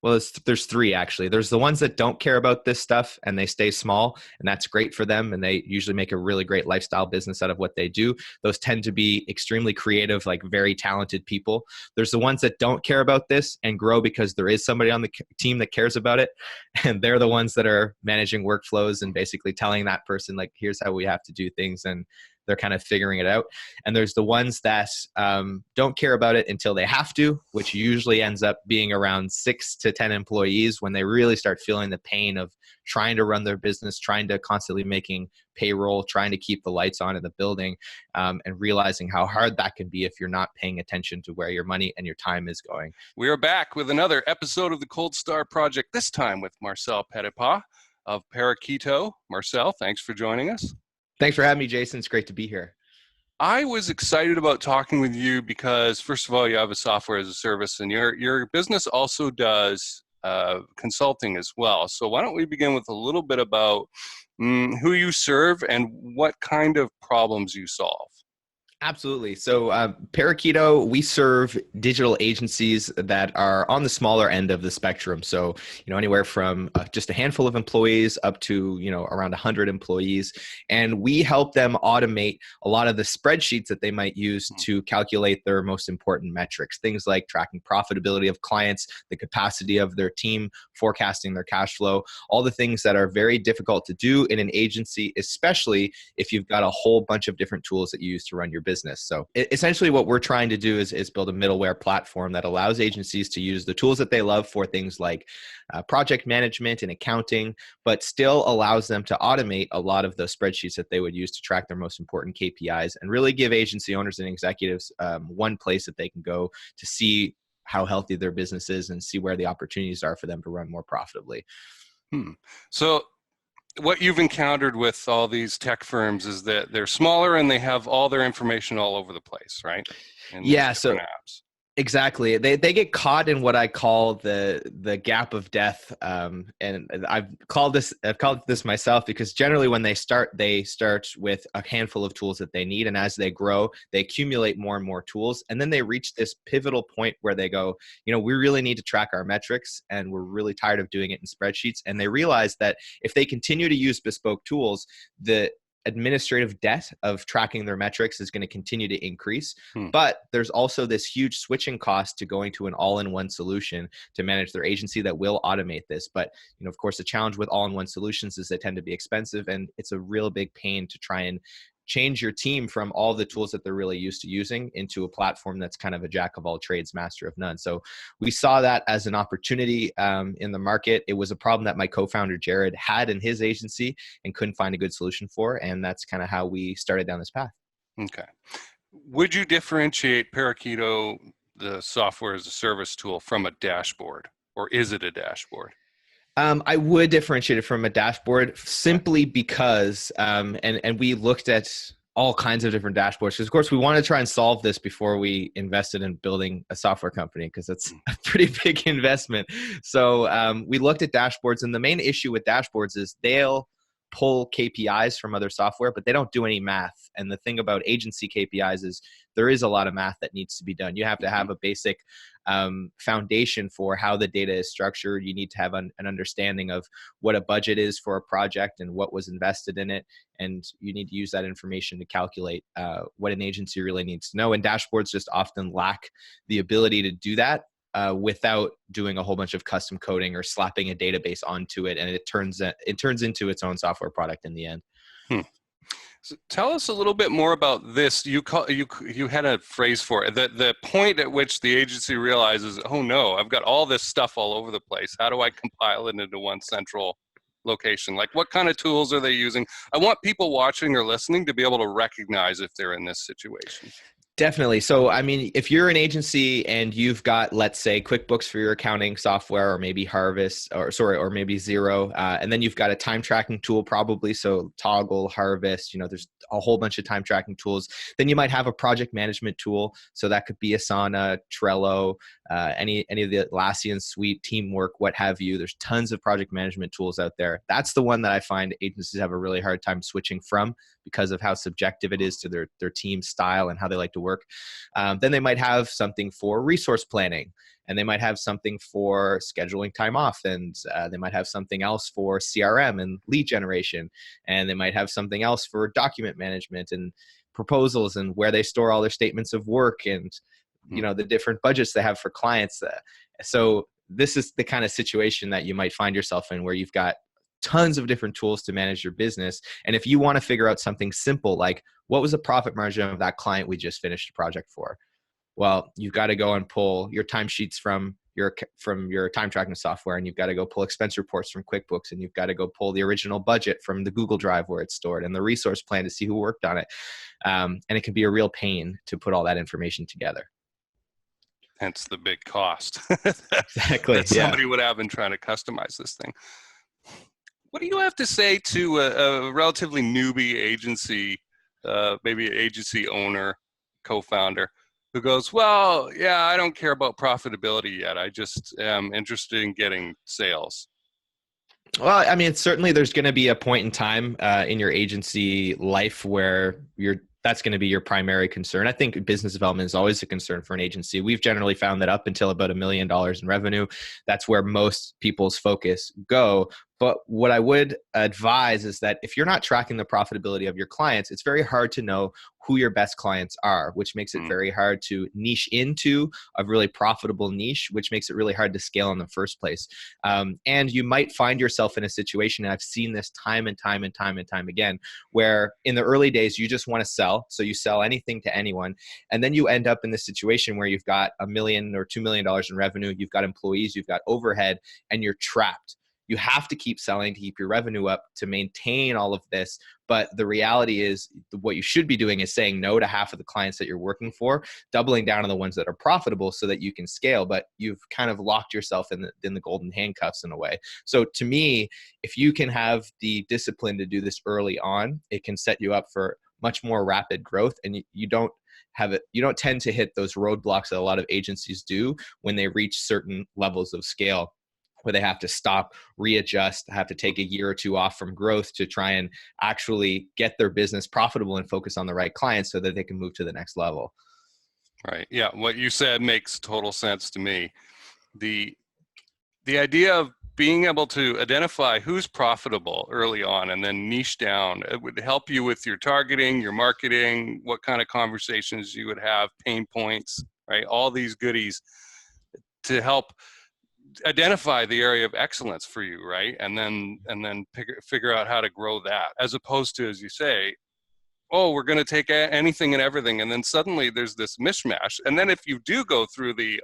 Well, there's three actually. There's the ones that don't care about this stuff and they stay small, and that's great for them. And they usually make a really great lifestyle business out of what they do. Those tend to be extremely creative, like very talented people. There's the ones that don't care about this and grow because there is somebody on the team that cares about it. And they're the ones that are managing workflows and basically telling that person, like, here's how we have to do things. And they're kind of figuring it out. And there's the ones that don't care about it until they have to, which usually ends up being around 6 to 10 employees when they really start feeling the pain of trying to run their business, trying to constantly making payroll, trying to keep the lights on in the building, and realizing how hard that can be if you're not paying attention to where your money and your time is going. We are back with another episode of the Cold Star Project, this time with Marcel Petitpas of Parakeeto. Marcel, thanks for joining us. Thanks for having me, Jason. It's great to be here. I was excited about talking with you because, first of all, you have a software as a service, and your business also does consulting as well. So why don't we begin with a little bit about who you serve and what kind of problems you solve? Absolutely. So Parakeeto, we serve digital agencies that are on the smaller end of the spectrum. So, anywhere from just a handful of employees up to, around 100 employees. And we help them automate a lot of the spreadsheets that they might use to calculate their most important metrics. Things like tracking profitability of clients, the capacity of their team, forecasting their cash flow, all the things that are very difficult to do in an agency, especially if you've got a whole bunch of different tools that you use to run your business. So essentially what we're trying to do is build a middleware platform that allows agencies to use the tools that they love for things like project management and accounting, but still allows them to automate a lot of the spreadsheets that they would use to track their most important KPIs and really give agency owners and executives one place that they can go to see how healthy their business is and see where the opportunities are for them to run more profitably. So what you've encountered with all these tech firms is that they're smaller and they have all their information all over the place, right? Yeah, so apps. Exactly. They get caught in what I call the gap of death, and I've called this myself because generally when they start with a handful of tools that they need, and as they grow, they accumulate more and more tools, and then they reach this pivotal point where they go, we really need to track our metrics, and we're really tired of doing it in spreadsheets, and they realize that if they continue to use bespoke tools, the administrative debt of tracking their metrics is going to continue to increase. But there's also this huge switching cost to going to an all-in-one solution to manage their agency that will automate this. But, of course, the challenge with all-in-one solutions is they tend to be expensive, and it's a real big pain to try and change your team from all the tools that they're really used to using into a platform that's kind of a jack of all trades, master of none. So we saw that as an opportunity in the market. It was a problem that my co-founder, Jared, had in his agency and couldn't find a good solution for. And that's kind of how we started down this path. Okay. Would you differentiate Parakeeto, the software as a service tool, from a dashboard, or is it a dashboard? I would differentiate it from a dashboard simply because, and we looked at all kinds of different dashboards because, of course, we want to try and solve this before we invested in building a software company because that's a pretty big investment. So we looked at dashboards, and the main issue with dashboards is they'll pull KPIs from other software, but they don't do any math. And the thing about agency KPIs is there is a lot of math that needs to be done. You have to have a basic foundation for how the data is structured. You need to have an understanding of what a budget is for a project and what was invested in it. And you need to use that information to calculate what an agency really needs to know. And dashboards just often lack the ability to do that without doing a whole bunch of custom coding or slapping a database onto it. And it turns into its own software product in the end. So tell us a little bit more about this. You had a phrase for it. The point at which the agency realizes, oh no, I've got all this stuff all over the place. How do I compile it into one central location? Like, what kind of tools are they using? I want people watching or listening to be able to recognize if they're in this situation. Definitely. So, I mean, if you're an agency and you've got, let's say, QuickBooks for your accounting software, or maybe or maybe Xero, and then you've got a time tracking tool probably, so Toggl, Harvest, there's a whole bunch of time tracking tools. Then you might have a project management tool, so that could be Asana, Trello, any of the Atlassian suite, Teamwork, what have you. There's tons of project management tools out there. That's the one that I find agencies have a really hard time switching from because of how subjective it is to their team style and how they like to work. Then they might have something for resource planning. and they might have something for scheduling time off, and they might have something else for CRM and lead generation, and they might have something else for document management and proposals and where they store all their statements of work and the different budgets they have for clients. So this is the kind of situation that you might find yourself in, where you've got tons of different tools to manage your business. And if you want to figure out something simple, like what was the profit margin of that client we just finished a project for? Well, you've got to go and pull your timesheets from your time tracking software, and you've got to go pull expense reports from QuickBooks, and you've got to go pull the original budget from the Google Drive where it's stored, and the resource plan to see who worked on it. And it can be a real pain to put all that information together. Hence the big cost Exactly. that somebody would have in trying to customize this thing. What do you have to say to a relatively newbie agency, maybe an agency owner, co-founder, who goes, well, yeah, I don't care about profitability yet. I just am interested in getting sales? Well, I mean, certainly there's going to be a point in time in your agency life where that's going to be your primary concern. I think business development is always a concern for an agency. We've generally found that up until about $1 million in revenue, that's where most people's focus go. But what I would advise is that if you're not tracking the profitability of your clients, it's very hard to know who your best clients are, which makes it very hard to niche into a really profitable niche, which makes it really hard to scale in the first place. And you might find yourself in a situation, and I've seen this time and time again, where in the early days, you just want to sell. So you sell anything to anyone. And then you end up in this situation where you've got $1 million or $2 million in revenue, you've got employees, you've got overhead, and you're trapped. You have to keep selling to keep your revenue up to maintain all of this. But the reality is, what you should be doing is saying no to half of the clients that you're working for, doubling down on the ones that are profitable so that you can scale. But you've kind of locked yourself in the golden handcuffs in a way. So to me, if you can have the discipline to do this early on, it can set you up for much more rapid growth. And you don't tend to hit those roadblocks that a lot of agencies do when they reach certain levels of scale, where they have to stop, readjust, have to take a year or two off from growth to try and actually get their business profitable and focus on the right clients so that they can move to the next level. Right. Yeah. What you said makes total sense to me. The idea of being able to identify who's profitable early on and then niche down, it would help you with your targeting, your marketing, what kind of conversations you would have, pain points, right? All these goodies to help identify the area of excellence for you, right? And then figure out how to grow that, as opposed to, as you say, oh, we're going to take anything and everything, and then suddenly there's this mishmash. And then if you do go through the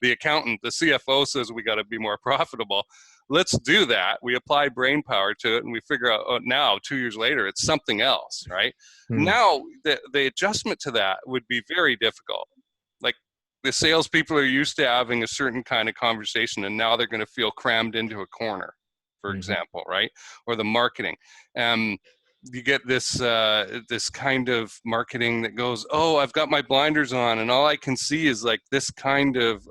accountant, the CFO says we got to be more profitable, let's do that. We apply brain power to it, and we figure out, oh, now 2 years later it's something else, right? Now the adjustment to that would be very difficult. Like, the salespeople are used to having a certain kind of conversation, and now they're going to feel crammed into a corner, for example, right? Or the marketing. You get this kind of marketing that goes, oh, I've got my blinders on, and all I can see is like this kind of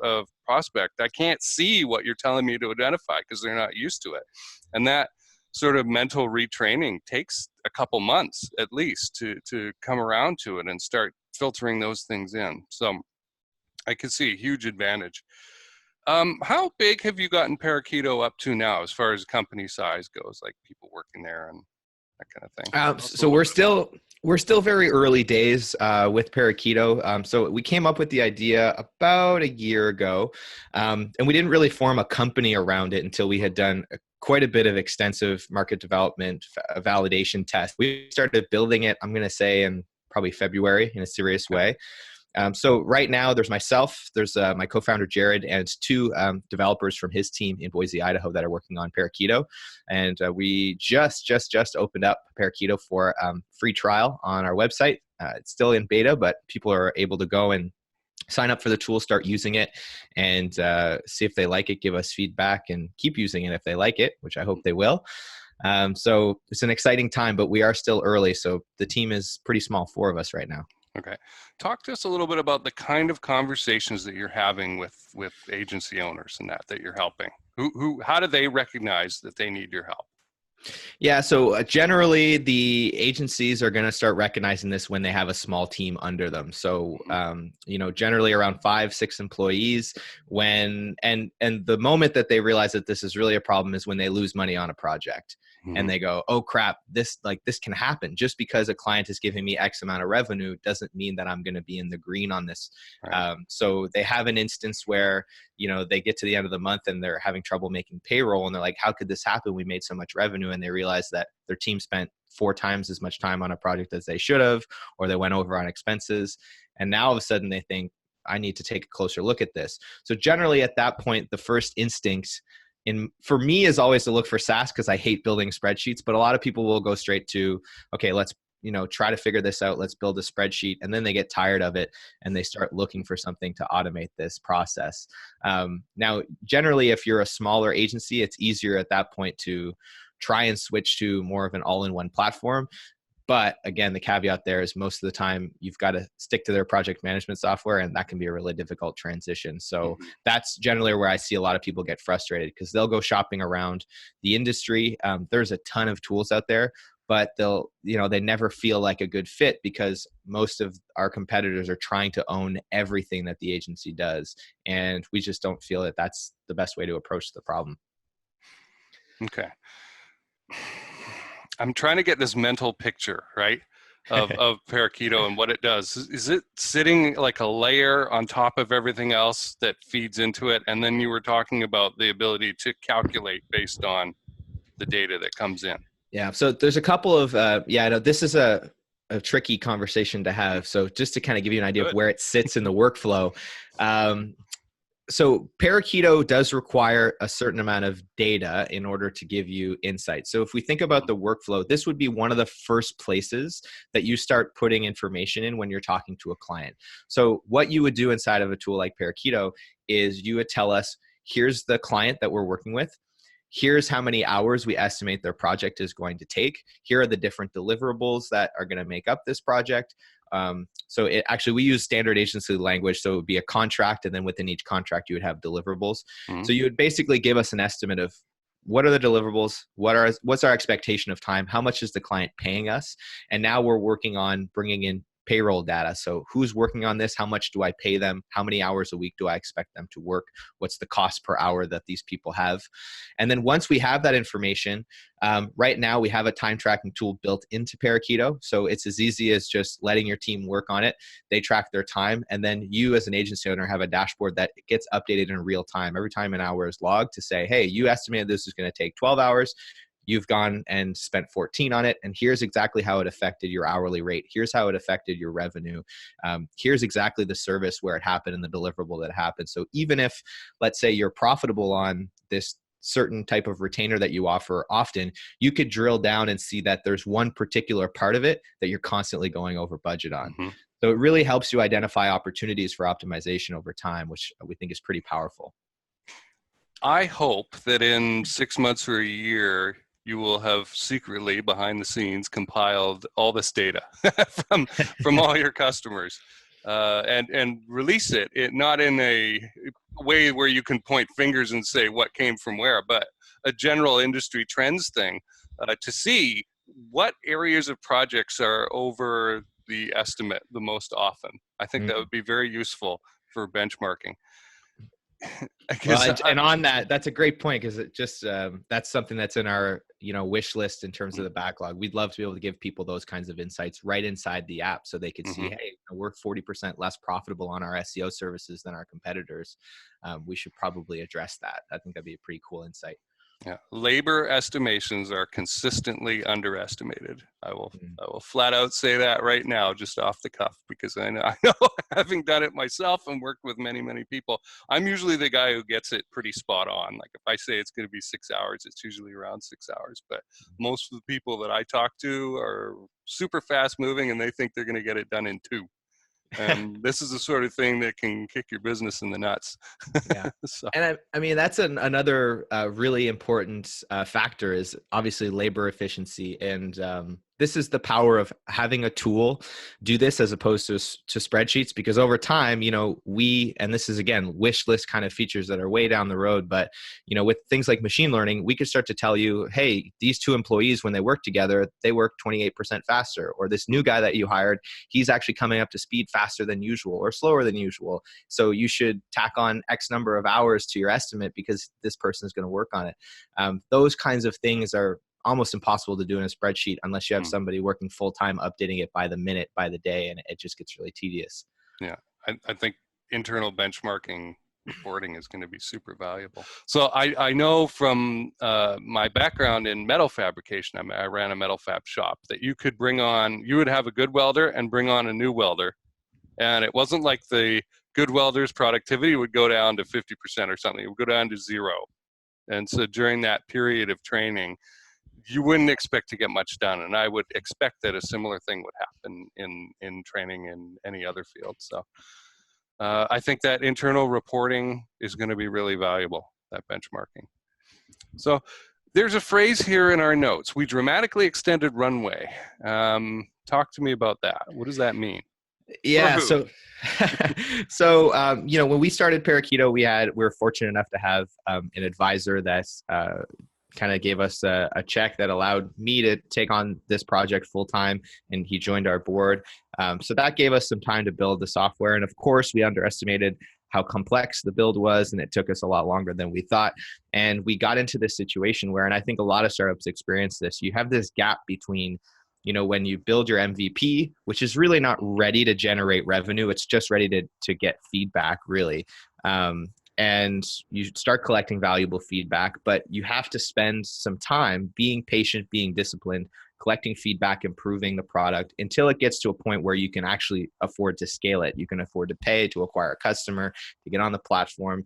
prospect. I can't see what you're telling me to identify because they're not used to it. And that sort of mental retraining takes a couple months at least to come around to it and start filtering those things in. So I can see a huge advantage. How big have you gotten Parakeeto up to now, as far as company size goes, like people working there and that kind of thing? So we're still very early days with Parakeeto. So we came up with the idea about a year ago, and we didn't really form a company around it until we had done quite a bit of extensive market development validation tests. We started building it, I'm going to say, in probably February in a serious way. So right now there's myself, there's my co-founder Jared, and two developers from his team in Boise, Idaho that are working on Parakeeto. And we just opened up Parakeeto for free trial on our website. It's still in beta, but people are able to go and sign up for the tool, start using it, and see if they like it, give us feedback, and keep using it if they like it, which I hope they will. So it's an exciting time, but we are still early. So the team is pretty small, 4 of us right now. Okay. Talk to us a little bit about the kind of conversations that you're having with agency owners and that you're helping. How do they recognize that they need your help? Yeah, so generally the agencies are going to start recognizing this when they have a small team under them. So, generally around 5, 6 employees. And the moment that they realize that this is really a problem is when they lose money on a project, and Mhm. they go, "Oh crap, this can happen. Just because a client is giving me X amount of revenue doesn't mean that I'm going to be in the green on this." Right. So they have an instance where they get to the end of the month and they're having trouble making payroll, and they're like, how could this happen? We made so much revenue. And they realize that their team spent 4 times as much time on a project as they should have, or they went over on expenses. And now all of a sudden they think, I need to take a closer look at this. So generally at that point, the first instinct for me is always to look for SaaS, because I hate building spreadsheets, but a lot of people will go straight to, okay, let's try to figure this out. Let's build a spreadsheet. And then they get tired of it and they start looking for something to automate this process. Now, generally, if you're a smaller agency, it's easier at that point to try and switch to more of an all-in-one platform. But again, the caveat there is most of the time you've got to stick to their project management software, and that can be a really difficult transition. So Mhm. that's generally where I see a lot of people get frustrated, because they'll go shopping around the industry. There's a ton of tools out there, but they never feel like a good fit, because most of our competitors are trying to own everything that the agency does. And we just don't feel that that's the best way to approach the problem. Okay. I'm trying to get this mental picture, right, of Parakeeto and what it does. Is it sitting like a layer on top of everything else that feeds into it? And then you were talking about the ability to calculate based on the data that comes in. Yeah. So there's a couple of, no, this is a tricky conversation to have. So just to kind of give you an idea of Good. where it sits in the workflow. Um, so Parakeeto does require a certain amount of data in order to give you insight. So if we think about the workflow, this would be one of the first places that you start putting information in when you're talking to a client. So what you would do inside of a tool like Parakeeto is you would tell us, here's the client that we're working with. Here's how many hours we estimate their project is going to take. Here are the different deliverables that are going to make up this project. We use standard agency language. So it would be a contract, and then within each contract, you would have deliverables. Mhm. So you would basically give us an estimate of what are the deliverables, what's our expectation of time, how much is the client paying us, and now we're working on bringing in payroll data. So who's working on this? How much do I pay them? How many hours a week do I expect them to work? What's the cost per hour that these people have? And then once we have that information, right now we have a time tracking tool built into Parakeeto. So it's as easy as just letting your team work on it. They track their time, and then you as an agency owner have a dashboard that gets updated in real time. Every time an hour is logged to say, hey, you estimated this is going to take 12 hours. You've gone and spent 14 on it, and here's exactly how it affected your hourly rate. Here's how it affected your revenue. Here's exactly the service where it happened and the deliverable that happened. So even if, let's say, you're profitable on this certain type of retainer that you offer often, you could drill down and see that there's one particular part of it that you're constantly going over budget on. Mhm. So it really helps you identify opportunities for optimization over time, which we think is pretty powerful. I hope that in 6 months or a year, you will have secretly behind the scenes compiled all this data from all your customers, and release it not in a way where you can point fingers and say what came from where, but a general industry trends thing, to see what areas of projects are over the estimate the most often. I think that Mm. would be very useful for benchmarking. Well, Because and on that, that's a great point, because it just that's something that's in our wish list in terms of the backlog. We'd love to be able to give people those kinds of insights right inside the app, so they could see, hey, we're 40% less profitable on our SEO services than our competitors. We should probably address that. I think that'd be a pretty cool insight. Yeah, labor estimations are consistently underestimated. I will Mm. I will flat out say that right now, just off the cuff, because I know having done it myself and worked with many people, I'm usually the guy who gets it pretty spot on. Like if I say it's going to be 6 hours, it's usually around 6 hours. But most of the people that I talk to are super fast moving, and they think they're going to get it done in 2. And this is the sort of thing that can kick your business in the nuts. Yeah. So, And I mean, that's another really important factor is obviously labor efficiency. And this is the power of having a tool do this as opposed to spreadsheets, because over time, and this is again, wish list kind of features that are way down the road. But, with things like machine learning, we could start to tell you, hey, these two employees, when they work together, they work 28% faster, or this new guy that you hired, he's actually coming up to speed faster than usual or slower than usual. So you should tack on X number of hours to your estimate because this person is going to work on it. Those kinds of things are almost impossible to do in a spreadsheet unless you have somebody working full time, updating it by the minute, by the day, and it just gets really tedious. Yeah, I think internal benchmarking reporting is going to be super valuable. So I know from my background in metal fabrication, I ran a metal fab shop, that you would have a good welder and bring on a new welder. And it wasn't like the good welder's productivity would go down to 50% or something. It would go down to 0. And so during that period of training, you wouldn't expect to get much done. And I would expect that a similar thing would happen in training in any other field. So I think that internal reporting is going to be really valuable, that benchmarking. So there's a phrase here in our notes: we dramatically extended runway. Talk to me about that. What does that mean? Yeah. So, when we started Parakeeto, we were fortunate enough to have an advisor that's kind of gave us a check that allowed me to take on this project full time, and he joined our board. So that gave us some time to build the software. And of course, we underestimated how complex the build was, and it took us a lot longer than we thought. And we got into this situation where, and I think a lot of startups experience this, you have this gap between when you build your MVP, which is really not ready to generate revenue, it's just ready to get feedback, really. And you start collecting valuable feedback, but you have to spend some time being patient, being disciplined, collecting feedback, improving the product until it gets to a point where you can actually afford to scale it. You can afford to pay to acquire a customer, to get on the platform,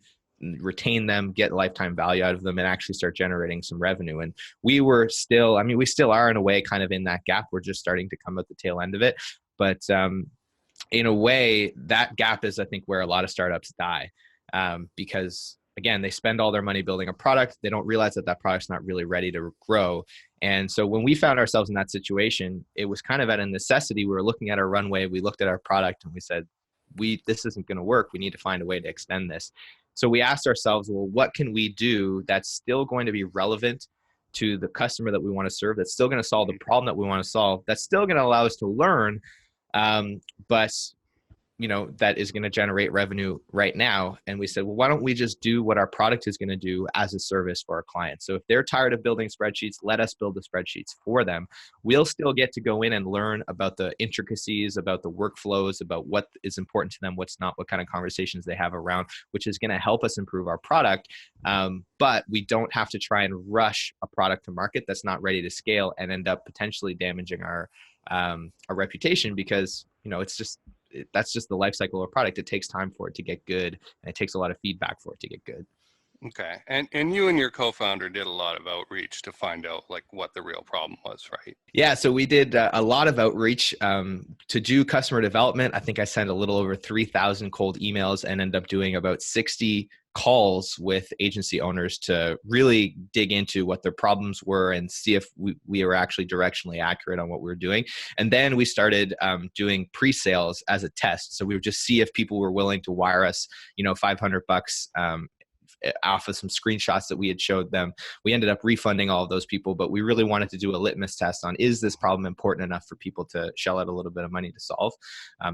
retain them, get lifetime value out of them, and actually start generating some revenue. And we still are in a way kind of in that gap. We're just starting to come at the tail end of it. But in a way, that gap is, I think, where a lot of startups die. Because again, they spend all their money building a product. They don't realize that product's not really ready to grow. And so when we found ourselves in that situation, it was kind of at a necessity. We were looking at our runway, we looked at our product, and we said, this isn't going to work. We need to find a way to extend this. So we asked ourselves, well, what can we do that's still going to be relevant to the customer that we want to serve, that's still going to solve the problem that we want to solve, that's still going to allow us to learn, but that is going to generate revenue right now. And we said, well, why don't we just do what our product is going to do as a service for our clients? So if they're tired of building spreadsheets, let us build the spreadsheets for them. We'll still get to go in and learn about the intricacies, about the workflows, about what is important to them, what's not, what kind of conversations they have around, which is going to help us improve our product. But we don't have to try and rush a product to market that's not ready to scale and end up potentially damaging our reputation, because that's just the life cycle of a product. It takes time for it to get good, and it takes a lot of feedback for it to get good. Okay. And you and your co-founder did a lot of outreach to find out what the real problem was, right? Yeah. So we did a lot of outreach to do customer development. I think I sent a little over 3,000 cold emails and ended up doing about 60 calls with agency owners to really dig into what their problems were and see if we were actually directionally accurate on what we were doing. And then we started doing pre-sales as a test. So we would just see if people were willing to wire us, $500 off of some screenshots that we had showed them. We ended up refunding all of those people, but we really wanted to do a litmus test on, is this problem important enough for people to shell out a little bit of money to solve?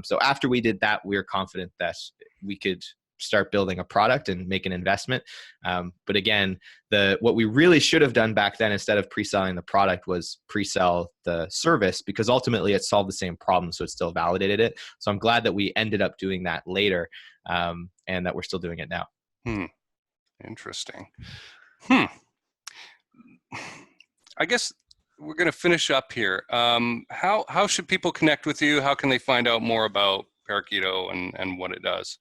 So after we did that, we were confident that we could start building a product and make an investment. But again, what we really should have done back then, instead of pre-selling the product, was pre-sell the service, because ultimately it solved the same problem. So it still validated it. So I'm glad that we ended up doing that later, and that we're still doing it now. Interesting. I guess we're going to finish up here. How should people connect with you? How can they find out more about Parakeeto and what it does?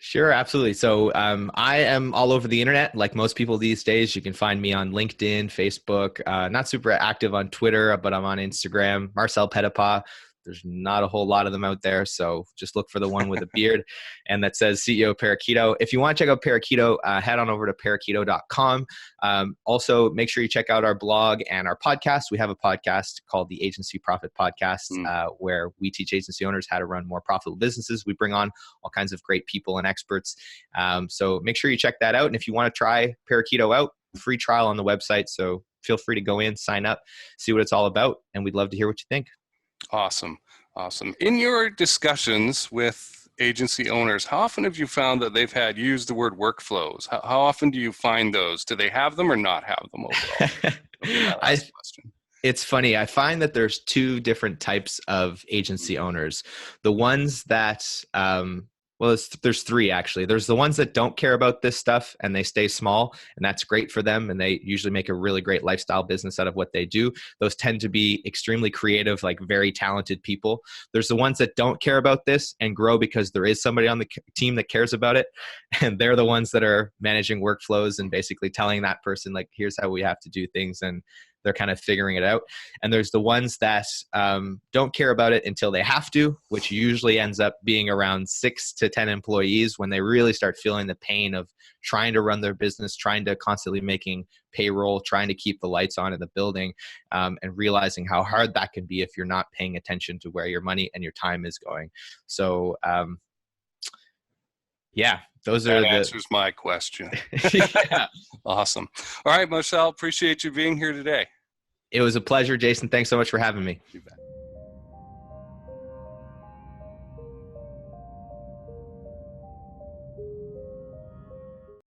Sure, absolutely. So I am all over the internet, like most people these days. You can find me on LinkedIn, Facebook, not super active on Twitter, but I'm on Instagram, Marcel Petitpas. There's not a whole lot of them out there. So just look for the one with a beard and that says CEO Parakeeto. If you want to check out Parakeeto, head on over to parakeeto.com. Also, make sure you check out our blog and our podcast. We have a podcast called the Agency Profit Podcast, where we teach agency owners how to run more profitable businesses. We bring on all kinds of great people and experts. So make sure you check that out. And if you want to try Parakeeto out, free trial on the website. So feel free to go in, sign up, see what it's all about. And we'd love to hear what you think. Awesome. In your discussions with agency owners, how often have you found that they've had used the word workflows? How often do you find those? Do they have them or not have them overall? Question. It's funny. I find that there's two different types of agency owners. The ones that, there's three actually. There's the ones that don't care about this stuff and they stay small, and that's great for them. And they usually make a really great lifestyle business out of what they do. Those tend to be extremely creative, like very talented people. There's the ones that don't care about this and grow because there is somebody on the team that cares about it. And they're the ones that are managing workflows and basically telling that person, like, here's how we have to do things. And they're kind of figuring it out. And there's the ones that don't care about it until they have to, which usually ends up being around 6 to 10 employees when they really start feeling the pain of trying to run their business, trying to constantly making payroll, trying to keep the lights on in the building, and realizing how hard that can be if you're not paying attention to where your money and your time is going. So, that answers my question. Yeah. Awesome. All right, Marcel, appreciate you being here today. It was a pleasure, Jason. Thanks so much for having me. You bet.